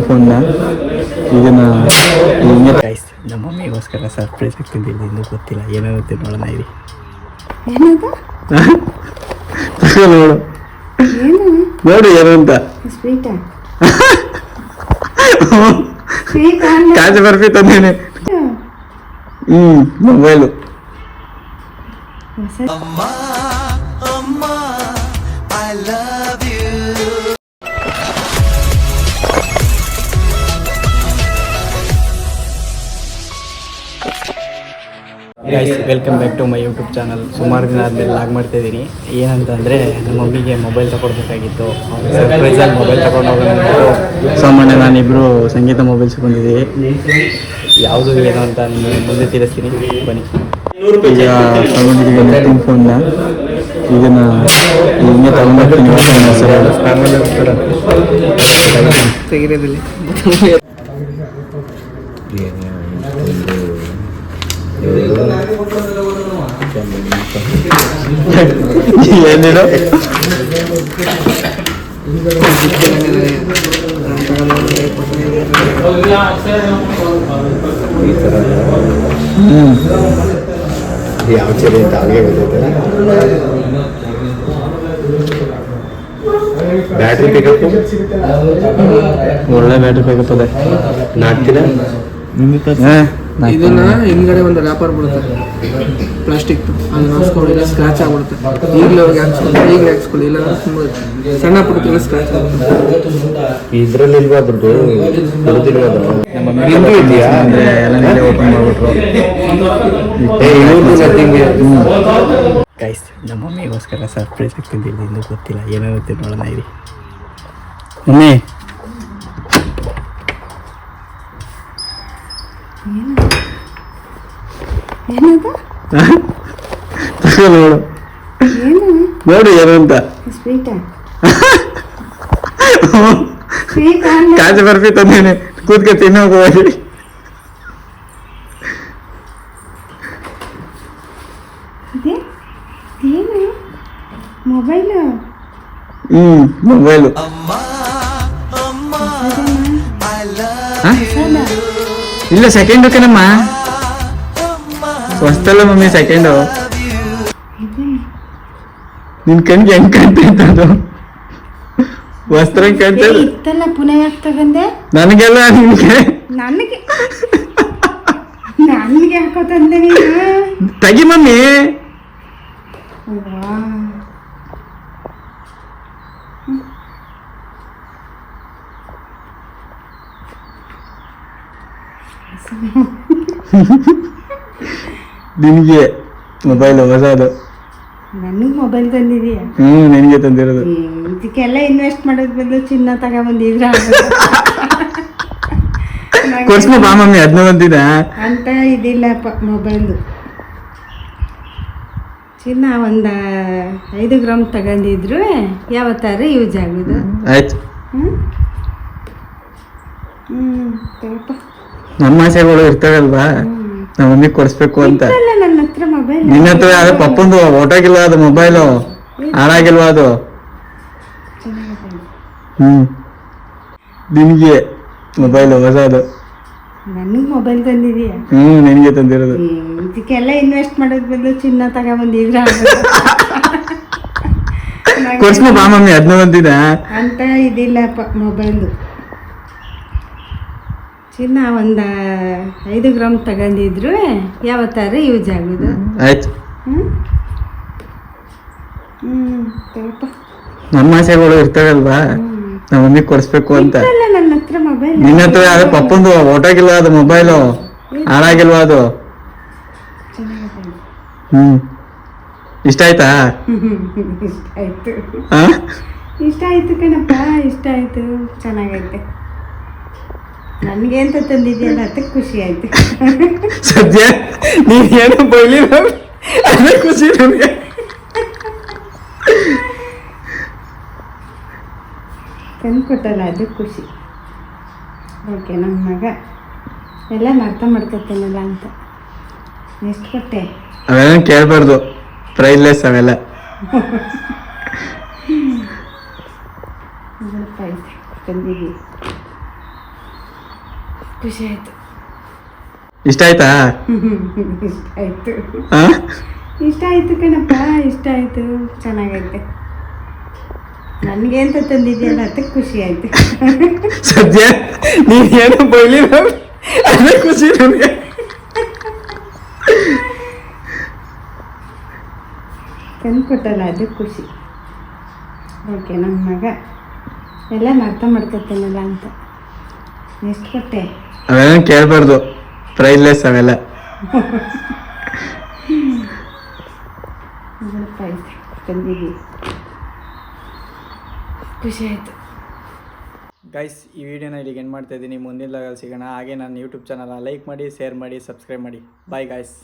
ಫೋನ್ನ ಈಗ ಗೈಸ್ ನಮ್ಮ ಮಮ್ಮಿಗೋಸ್ಕರ ಸರ್ಪ್ರೈಸ್ ಆಗ್ತಿದ್ದೆ, ಇನ್ನೂ ಗೊತ್ತಿಲ್ಲ ಏನಾಗುತ್ತೆ ನೋಡೋಣ. ಇರಿ ನೋಡು ನೋಡು ಏನು ಅಂತ. ಕಾಜು ಬರ್ಫಿ ತಂದೇನೆ. Mobile guys, welcome back to my YouTube channel. ಸುಮಾರು ದಿನ ಆದಮೇಲೆ ಲಾಗ್ ಮಾಡ್ತಾ ಇದ್ದೀನಿ. ಏನಂತಂದರೆ ನಮ್ಮ ಮಮ್ಮಿಗೆ ಮೊಬೈಲ್ ತಗೊಡ್ಬೇಕಾಗಿತ್ತು. ಸರ್ಪ್ರೈಸಾಗಿ ಮೊಬೈಲ್ ತಗೊಂಡು ಹೋಗೋದು ಸಾಮಾನ್ಯ ನಾನಿಬ್ಬರು ಸಂಗೀತ ಮೊಬೈಲ್ಸ್ ಬಂದಿದ್ದೀವಿ. ಯಾವುದು ಏನು ಅಂತ ನಿಮಗೆ ಮುಂದೆ ತಿಳಿಸ್ತೀನಿ, ಬನ್ನಿ. ಈಗ ತಗೊಂಡಿದ್ದೀವಿ ನೆಟ್ಟಿನ ಫೋನ್ನ. ಇದನ್ನು ಹಿಂಗೆ ತಗೊಂಡೋಗ್ತೀನಿ. ತೆಗಿರೋದಿಲ್ಲ ಏನೇನು ಯಾವ ಚಳಿ ಅಂತ ಹಾಗೆ ಗೊತ್ತೈತೆ. ಬ್ಯಾಟ್ರಿ ಪಿಕಪ್ ಒಳ್ಳೆ ಬ್ಯಾಟ್ರಿ ಪಿಕಪ್ ಅದೇ. ನಾಡ್ತೀರ ಇದನ್ನ ಹಿಂದ್ಗಡೆ ಒಂದು ರ್ಯಾಪರ್ ಬಿಡುತ್ತೆ ಪ್ಲಾಸ್ಟಿಕ್, ಅದು ಹಾಕ್ಸ್ಕೊಳ್ಳಿ ಸ್ಕ್ರಾಚ್ ಆಗ್ಬಿಡುತ್ತೆ. ಈಗಲೇ ಅವ್ರಿಗೆ ಹಾಕ್ಸ್ಕೊಳ್ಳಿ, ಈಗಲೇ ಹಾಕ್ಸ್ಕೊಳ್ಳಿ, ಇಲ್ಲ ಸಣ್ಣ ಪುಟ್ಟ ಸ್ಕ್ರಾಚ್ ಆಗುತ್ತೆ. ಇದ್ರಲ್ಲಿ ಇಲ್ವಾ ದುಡ್ಡು ಇದೆಯಾ ಅಂದರೆ ಎಲ್ಲ ಓಪನ್ ಮಾಡಿಬಿಟ್ರು. ಗೈಸ್, ನಮ್ಮ ಮಮ್ಮಿಗೋಸ್ಕರ ಸರ್ಪ್ರೈಸ್ ಆಗ್ತಿದ್ದಿಲ್ಲ, ಇನ್ನೂ ಗೊತ್ತಿಲ್ಲ ಏನಾಗುತ್ತೆ ನೋಡೋಣ. ಇರಿ ಮಮ್ಮಿ ನೋಡು ನೋಡು ಏನು ಅಂತ. ಕಾಜು ಬರ್ಫಿ ತಂದೇನೆ, ಕೂತ್ಕ ತಿನ್ನೋಗಿ. ಮೊಬೈಲು ಮೊಬೈಲು ಇಲ್ಲ, ಸೆಕೆಂಡು ಕಣಮ್ಮ. ಹೊಸ್ತಲ್ಲ ಮಮ್ಮಿ, ಸೆಕೆಂಡು. ನಿನ್ ಕಣ್ಗೆ ಹೆಂಗ್ ಕಾಣ್ತೈತದು? ವಸ್ತ್ರ ಕಾಣ್ತದ ಇತ್ತಲ್ಲ, ಪುನಃ ಯಾಕೆ ತಗಂದೆ? ನನಗೆಲ್ಲ ನಿನ್ಗೆ ನನಗೆ ನನಗೆ ಹಾಕೋತಂದೆ ನೀನು. ತೆಗಿ ಮಮ್ಮಿ. ನಿನ್ಗೆ ಮೊಬೈಲ್ ಹೊಸದು. ನನಗೆ ಮೊಬೈಲ್ ತಂದಿದೀಯ? ನಿನ್ಗೆ ತಂದಿರೋದು. ಇದಕ್ಕೆಲ್ಲ ಇನ್ವೆಸ್ಟ್ ಮಾಡೋದ್ ಬದಲು ಚಿನ್ನ ತಗೊಂಬಂದಿದ್ರ ಕೊಡ್ಸ್ಮ ಬಾ ಮಮ್ಮಿ, ಅದನ್ನ ಬಂದಿದ ಅಂತ ಇದಿಲ್ಲಪ್ಪ ಮೊಬೈಲ್ದು. ಚಿನ್ನ ಒಂದ 5 ಗ್ರಾಮ್ ತಗೊಂಡಿದ್ರು ಯಾವತ್ತಾರ ಯೂಸ್ ಆಗುದು. ಆಯ್ತು. ತಗೋಪ್ಪ. ನಮ್ಮ ಆಸೆಗಳು ಇರ್ತಾವಲ್ವಾ, ನಮ್ಮ ಮಮ್ಮಿ ಕೊಡ್ಸ್ಬೇಕು ಅಂತ. ನನ್ನ ಹತ್ರ ಮೊಬೈಲ್. ನಿನ್ನ ಹತ್ರ ಅದು ಪಪ್ಪಂದು ಹೊಟ್ಟೋಗಿಲ್ವಾ ಅದು ಮೊಬೈಲು? ಹಾಳಾಗಿಲ್ವಾ ಅದು? ನಿನ್ಗೆ ಮೊಬೈಲ್ ಹೊಸದು. ನನಗೆ ಮೊಬೈಲ್ ತಂದಿದೀಯ? ನಿನ್ಗೆ ತಂದಿರೋದು. ಇದಕ್ಕೆಲ್ಲ ಇನ್ವೆಸ್ಟ್ ಮಾಡೋದ್ ಬದಲು ಚಿನ್ನ ತಗೊಂಬಂದಿದ್ರ ಕೊಡ್ಸ್ಮ ಬಾ ಮಮ್ಮಿ, ಅದನ್ನ ಬಂದಿದ ಅಂತ ಇದಿಲ್ಲಪ್ಪ ಮೊಬೈಲ್ದು. ಚಿನ್ನ ಒಂದ 5 ಗ್ರಾಮ್ ತಗೊಂಡಿದ್ರು ಯಾವತ್ತಾರ ಯೂಸ್ ಆಗುದು. ಆಯ್ತು. ತಗೋಪ್ಪ. ನಮ್ಮ ಆಸೆಗಳು ಇರ್ತಾವಲ್ವಾ, ನಮ್ಮ ಮಮ್ಮಿ ಕೊಡ್ಸ್ಬೇಕು ಅಂತ. ನನ್ನ ಹತ್ರ ಮೊಬೈಲ್. ನಿನ್ನ ಹತ್ರ ಅದು ಪಪ್ಪಂದು ಹೊಟ್ಟೋಗಿಲ್ವಾ ಅದು ಮೊಬೈಲು? ಹಾಳಾಗಿಲ್ವಾ ಅದು? ಇಷ್ಟ ಆಯ್ತಾ? ಇಷ್ಟ ಆಯ್ತು ಕಣಪ್ಪ, ಇಷ್ಟ ಆಯ್ತು, ಚೆನ್ನಾಗೈತೆ. ನನಗೆ ಅಂತ ತಂದಿದ್ಯಲ್ಲ ಅದಕ್ಕೆ ಖುಷಿ ಆಯ್ತು. ಸದ್ಯ ನೀನು ಏನು ಬೈಲಿಲ್ಲ, ಅದೇ ಖುಷಿ ನನಗೆ. ತಂದ್ಕೊಟ್ಟಲ್ಲ ಅದು ಖುಷಿ. ಓಕೆ, ನಮ್ಮ ಮಗ ಎಲ್ಲ ಅರ್ಥ ಮಾಡ್ಕೊತಾನಲ್ಲ ಅಂತ. ಎಷ್ಟು ಕೊಟ್ಟೆ? ಅವೆಲ್ಲ ಕೇಳಬಾರ್ದು, ಪ್ರೈಸ್ಲೆಸ್ ಅವೆಲ್ಲ. ತಂದಿದ್ದೀವಿ. ಖುಷಿ ಆಯಿತು. ಇಷ್ಟ ಆಯ್ತಾ? ಇಷ್ಟ ಆಯಿತು. ಹಾಂ, ಇಷ್ಟ ಆಯಿತು ಕಣಪ್ಪ, ಇಷ್ಟ ಆಯಿತು, ಚೆನ್ನಾಗೈತೆ. ನನಗೆ ಅಂತ ತಂದಿದ್ಯಲ್ಲ ಅದಕ್ಕೆ ಖುಷಿ ಆಯಿತು. ಸದ್ಯ ನೀನು ಏನೋ ಬೈಲಿ ಅದೇ ಖುಷಿ ನನಗೆ. ತಂದು ಕೊಟ್ಟಲ್ಲ ಅದು ಖುಷಿ. ಓಕೆ, ನನ್ನ ಮಗ ಎಲ್ಲ ಅರ್ಥ ಮಾಡ್ಕೊತಾನಲ್ಲ ಅಂತ. ಎಷ್ಟು ಕೊಟ್ಟೆ? ಅವೇನು ಕೇಳಬಾರ್ದು, ಪ್ರೈಸ್ಲೆಸ್ ಅವೆಲ್ಲ. ತಂದಿದ್ದೀವಿ, ಖುಷಿ ಆಯಿತು. ಗೈಸ್, ಈ ವಿಡಿಯೋನ ಇಲ್ಲಿಗೆ ಎಂಡ್ ಮಾಡ್ತಾ ಇದ್ದೀನಿ. ಮುಂದಿನ ಲಾಗಲ್ಲಿ ಸಿಗೋಣ. ಹಾಗೆ ನನ್ನ ಯೂಟ್ಯೂಬ್ ಚಾನಲ್ನ ಲೈಕ್ ಮಾಡಿ, ಶೇರ್ ಮಾಡಿ, ಸಬ್ಸ್ಕ್ರೈಬ್ ಮಾಡಿ. Bye guys.